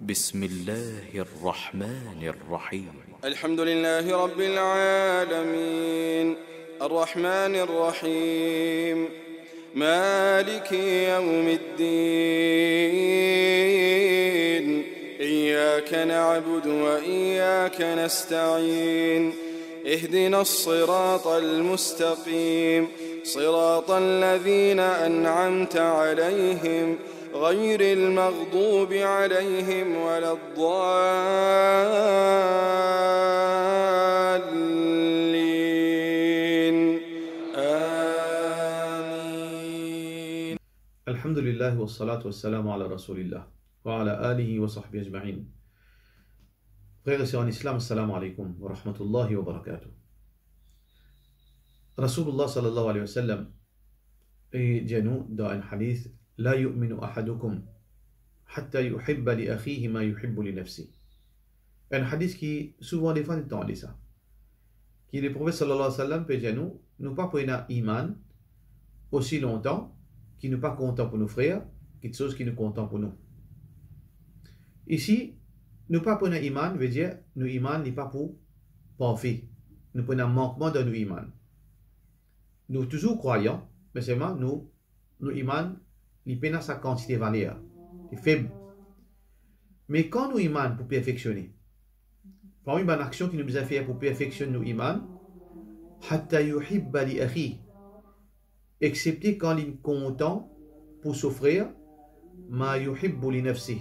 بسم الله الرحمن الرحيم الحمد لله رب العالمين الرحمن الرحيم مالك يوم الدين إياك نعبد وإياك نستعين اهدنا الصراط المستقيم صراط الذين أنعمت عليهم غير المغضوب عليهم ولا الضالين آمين. الحمد لله والصلاة والسلام على رسول الله وعلى آله وصحبه أجمعين. Frères et sœurs en islam, assalamu alaikum wa rahmatullahi wa barakatuh. Rasulullah sallallahu alayhi wa sallam dit à nous dans un hadith: La yu'minu ahadukum hatta yuhibba li akhihi ma yuhibbu li nafsi. Un hadith qui souvent des fois entend ça. Qui le prophète sallallahu alayhi wa sallam peut dire nous pas prendre iman aussi longtemps qui nous pas content pour nos frères, quelque chose qui nous content pour nous. Ici, nous pas prendre iman veut dire nous iman n'est pas pour parfait. Nous prenons un manquement dans nos iman. Nous toujours croyants, mais seulement nous iman il peine sa quantité de valeur, est faible. Mais quand nous iman pour perfectionner, parmi les actions qui nous a fait pour perfectionner nos iman, hatta yuhibba li akhi, excepté quand il est content pour souffrir, ma yuhibbu li nafsi,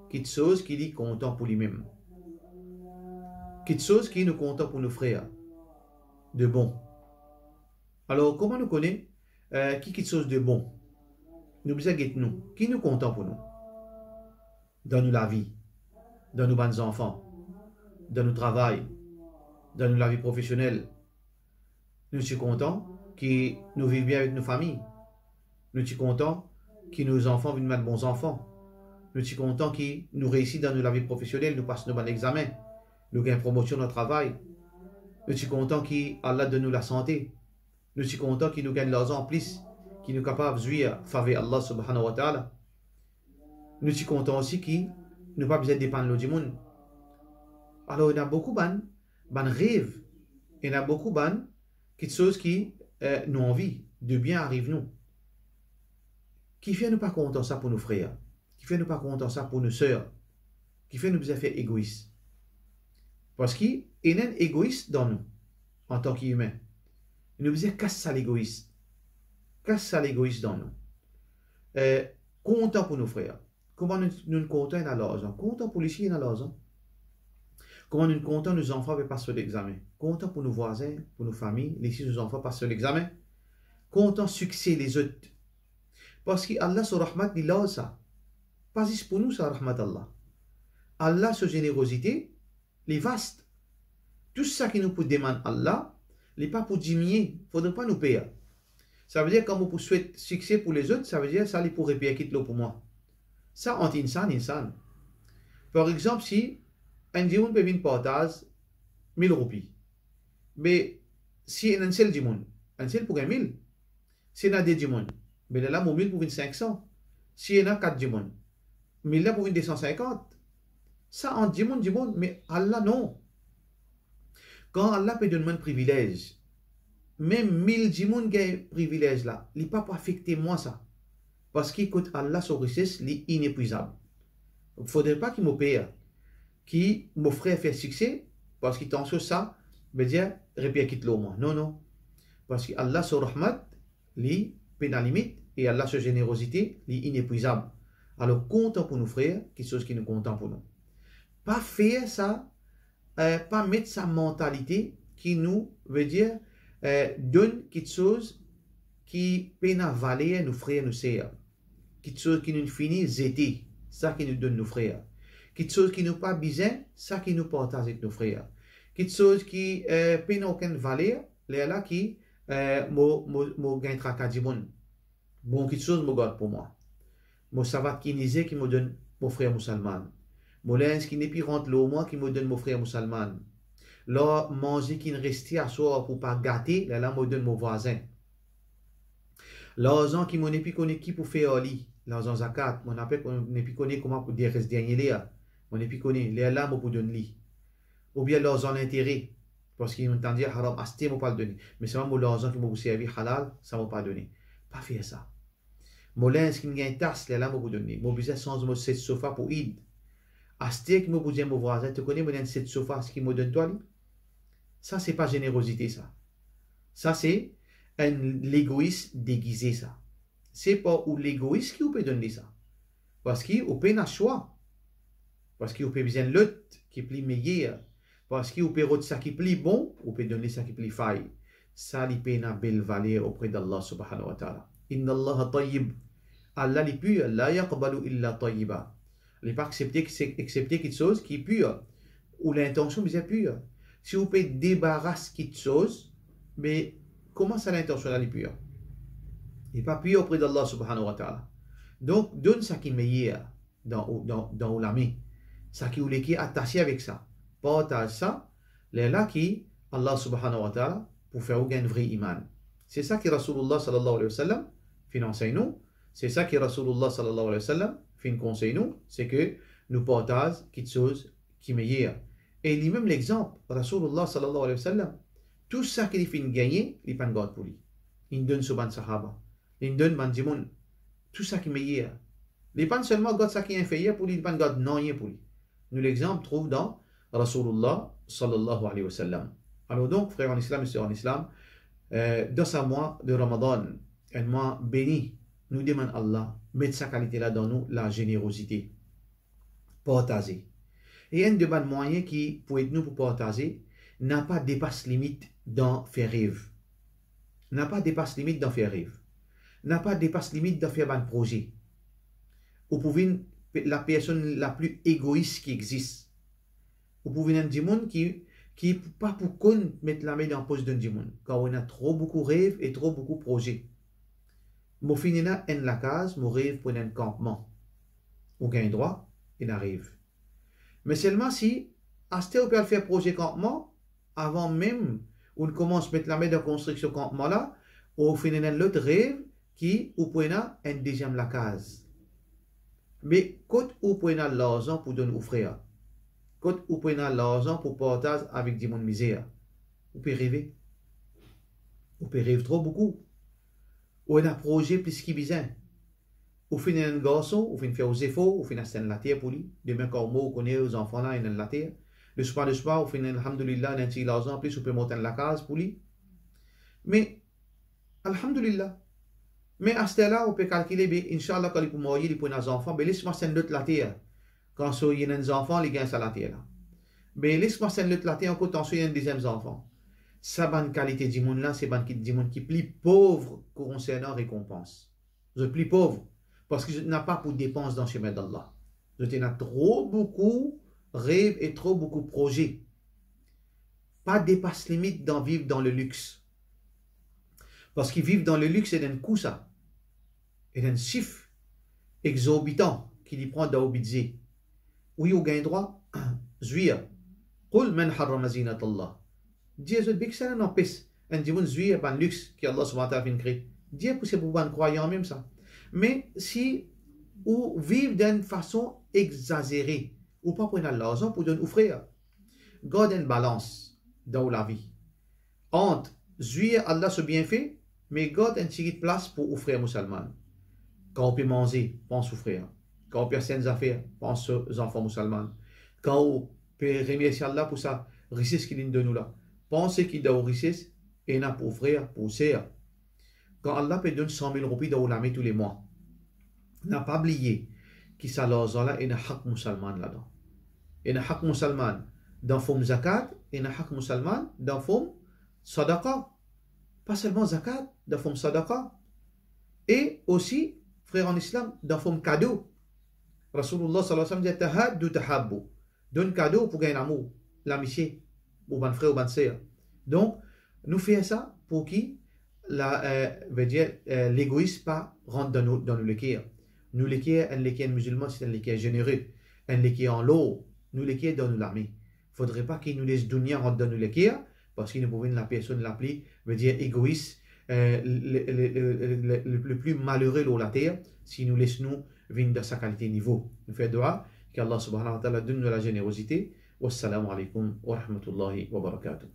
quelque chose qui est content pour lui-même, quelque chose qui nous content pour nos frères, de bon. Alors comment nous connaissons qui quelque chose de bon? Nous besoin nous, qui nous content pour nous, dans nous la vie, dans nos bonnes enfants, dans nos travail, dans nous la vie professionnelle. Nous sommes contents que nous vivons bien avec nos familles. Nous sommes contents que nos enfants viennent mettre bons enfants. Nous sommes contents que nous réussissons dans la vie professionnelle, nous passons nos bons examens, nous gagnons promotion dans le travail. Nous sommes contents qu'Allah donne nous la santé. Nous sommes contents qu'il nous gagne l'argent en plus, qu'il nous est capable de jouir faveur Allah subhanahu wa ta'ala. Nous sommes contents aussi qu'il nous pas besoin de dépendre du monde. Alors il y a beaucoup de rêves, il y a beaucoup de quelque chose qui nous envie de bien arrive nous. Qui fait nous pas contents ça pour nos frères, qui fait nous pas contents ça pour nos sœurs, qui fait nous besoin faire égoïstes. Parce qu'il y a un égoïste dans nous, en tant qu'humains. Nous besoin casser ça l'égoïsme. Casse ça l'égoïsme dans nous. Content pour nos frères. Comment nous comptons dans l'argent? Content pour les chiens dans l'argent. Comment nous comptons nos enfants passer l'examen? Content pour nos voisins, pour nos familles, les six nos enfants passer l'examen. Content succès les autres. Parce qu'Allah sur rahmat il a ça. Pas juste pour nous ça rahmat Allah. Allah sa générosité, les vaste. Tout ça qui nous peut demander Allah, n'est pas pour diminuer. Il ne faudrait pas nous payer. Ça veut dire quand vous souhaitez succès pour les autres, ça veut dire ça les pourrait payer quitte l'eau pour moi. Ça entre insan. Par exemple, si un dimanche peut venir partage 1000 roupies. Mais si un seul dimanche, un seul pour 1000, si on a des dimanches, mais là, mon 1000 pour 500. Si on a 4 dimanches, 1000 là pour 250. Ça entre dimanche, mais Allah non. Quand Allah peut donner un privilège, même 1000 djimoun qui ont privilège là, il n'est pas pour affecter moi ça. Parce qu'écoute, Allah, son richesse, il est inépuisable. Il ne faudrait pas qu'il me paye, qui m'offrait faire succès, parce qu'il t'en ça, veut dire, répète quitte l'eau moi. Non. Parce qu'Allah, son rahmat, il est la limite, et Allah, sa générosité, il est inépuisable. Alors, content pour nos frères, quelque chose qui nous content pour nous. Pas faire ça, pas mettre sa mentalité qui nous veut dire donne quelque chose qui peine à valer nos frères, nos sœurs. Quelque chose qui nous finit zété, ça qui nous donne nos frères. Quelque chose qui nous pas besoin, ça qui nous partage avec nos frères. Quelque chose qui peine aucune valeur, là qui mo gagne tracas du monde. Bon, quelque chose me garde pour moi. Mon savat qui nisé qui me donne mon frère musulman. Mon linge qui n'est plus rentre l'eau moi qui me donne mon frère musulman. Là, manger qui ne restait à soi pour pas gâter, là, me donne mon voisin. L'argent qui m'en est plus connu qui pour faire au lit, l'argent zakat, on appelle qu'on n'est plus connu comment pour dire reste dernier là. On est plus connu, les Allah m'ont donné li. Ou bien leurs en intérêt, parce qu'ils ont entendu haram, asté m'ont pas le donné. Mais c'est vraiment leurs en qui m'ont servi halal, ça m'ont pas donné. Pas faire ça. Molin, ce qui me gagne tasse, les Allah m'ont donné. Mon besoin sans mot cette sofa pour id. Asté qui m'ont besoin mon voisin, tu connais mon cette sofa, ce qui me donne toi, lui? Ça, c'est pas générosité, ça. Ça, c'est l'égoïsme déguisé, ça. C'est pas ou l'égoïsme qui vous peut donner ça. Parce qu'il peut un choix. Parce qu'il peut besoin de l'autre qui est plus meilleur. Parce qu'il peut retirer ça qui est plus bon, ou peut donner ça qui est plus faille. Ça, il peut une belle valeur auprès d'Allah subhanahu wa ta'ala. Inna Allah tayyib. Allah est pur. La yaqbalu illa tayyiba. Il n'est pas accepté quelque chose qui est pur. Ou l'intention est pure. Si vous pouvez débarrasser quelque chose, mais comment ça l'intention est pure? Il n'est pas pur auprès d'Allah subhanahu wa ta'ala. Donc, donne ça qui est meilleur dans la main. Ça qui est attaché avec ça. Partage ça, là qui, Allah subhanahu wa ta'ala, pour faire un vrai iman. C'est ça qui Rasulullah sallallahu alayhi wa sallam fait enseigner nous. C'est ça qui Rasulullah sallallahu alayhi wa sallam fait conseiller nous. C'est que nous partageons quelque chose qui est meilleur. Et lui-même l'exemple, Rasulullah sallallahu alayhi wa sallam, tout ça qu'il fait gagner, il ne garde pour lui. Il donne sur ban sahaba. Il donne ban dimoun. Tout ça qui est meilleur. Il ne pas seulement garde ça qui est inférieur pour lui, il ne pas garde non rien pour lui. Nous l'exemple trouve dans Rasulullah sallallahu alayhi wa sallam. Alors donc, frères en islam et sœurs en islam, dans ce mois de Ramadan, un mois béni, nous demandons Allah, mettre sa qualité là dans nous, la générosité. Partager. Et un des moyens qui peut être nous pour partager, n'a pas dépasse limite dans faire rêve. N'a pas dépasse limite dans faire rêve. N'a pas dépasse limite dans faire un projet. Vous pouvez la personne la plus égoïste qui existe. Vous pouvez un monde qui pas pour qu'on mette la main dans la poche d'un monde. Quand on a trop beaucoup de rêves et trop beaucoup de projets. Mon finina en la case, mon rêve pour un campement. Ou gagne droit, il arrive. Mais seulement si, à ce on peut faire projet campement, avant même, on commence à mettre la main dans la construction campement là, on finit l'autre rêve qui, ou peut un deuxième la case. Mais quand on peut l'argent pour donner aux frères, quand on peut l'argent pour partager avec des gens misère, on peut rêver. On peut rêver trop beaucoup. On a un projet plus qu'il besoin. On finit un garçon, on finit faire aux efforts, on finit à la terre pour lui. Demain, quand on connaît aux enfants là, il y a la terre. Le soir, on finit, alhamdulillah, il y a un petit l'argent, plus on peut monter la case pour lui. Mais, alhamdulillah. Mais à ce là, on peut calculer, Inch'Allah, quand il peut mourir, il peut avoir des enfants, mais laisse-moi s'en l'autre la terre. Quand il y a des enfants, il gagne ça la terre là. Mais laisse-moi s'en l'autre la terre, encore tant qu'il y a un deuxième enfant. Ça, bonne qualité du monde là, c'est bonne qualité du monde qui est plus pauvre concernant récompense. Vous êtes plus pauvre. Parce que je n'ai pas pour dépenses dans le chemin d'Allah. Je n'ai trop beaucoup rêves et trop beaucoup projets. Pas dépasse limite d'en vivre dans le luxe. Parce qu'ils vivent dans le luxe et d'un coup ça. Et d'un chiffre exorbitant qui lui prend dans le budget. Oui, on gagne droit. Zouir. Qul man harrama zinat Allah. Dieu est big ça n'en pisse. Un dimanche zouir ban luxe qui Allah subhanahu wa ta'ala crée. Dieu pour ces bons croyants même ça. Mais si ou vivent d'une façon exagérée, ou pas prendre l'argent pour donner aux frères, garde une balance dans la vie. Entre jouir Allah ce bienfait, mais garde une petite place pour aux frères musulmans. Quand on peut manger, pense aux frères. Quand on peut faire ses affaires, pense aux enfants musulmans. Quand on peut remercier Allah pour sa richesse qu'il donne nous là, pensez qu'il donne richesse et n'a pour frère, pour sœur. Quand Allah peut donner 100 000 roupies dans la main tous les mois, n'a pas oublié qu'il s'est là et n'a haq musulman là-dedans. Et n'a haq musulman dans forme zakat et n'a haq musulman dans forme sadaqa. Pas seulement zakat, dans forme sadaqa. Et aussi, frère en islam, dans forme cadeau. Rasulullah sallallahu alayhi wa sallam dit tahaddu tahabbu. Donne cadeau pour gagner l'amour, l'amitié, ou ban frère ou ban sœur. Donc, nous faisons ça pour qui l'égoïsme pas rentre dans nos l'équerre. Nous l'équerre, un l'équerre musulman, c'est un l'équerre généreux. Un l'équerre en l'eau, nous l'équerre dans l'armée. Il ne faudrait pas qu'il nous laisse dunya rentrer dans l'équerre, parce qu'il nous pouvait la personne l'appeler, veut dire égoïste, le plus malheureux de la terre, si nous laissons nous venir dans sa qualité niveau. Nous faisons droit Qu'Allah subhanahu wa ta'ala donne la générosité. Wassalamu alaikum wa rahmatullahi wa barakatuh.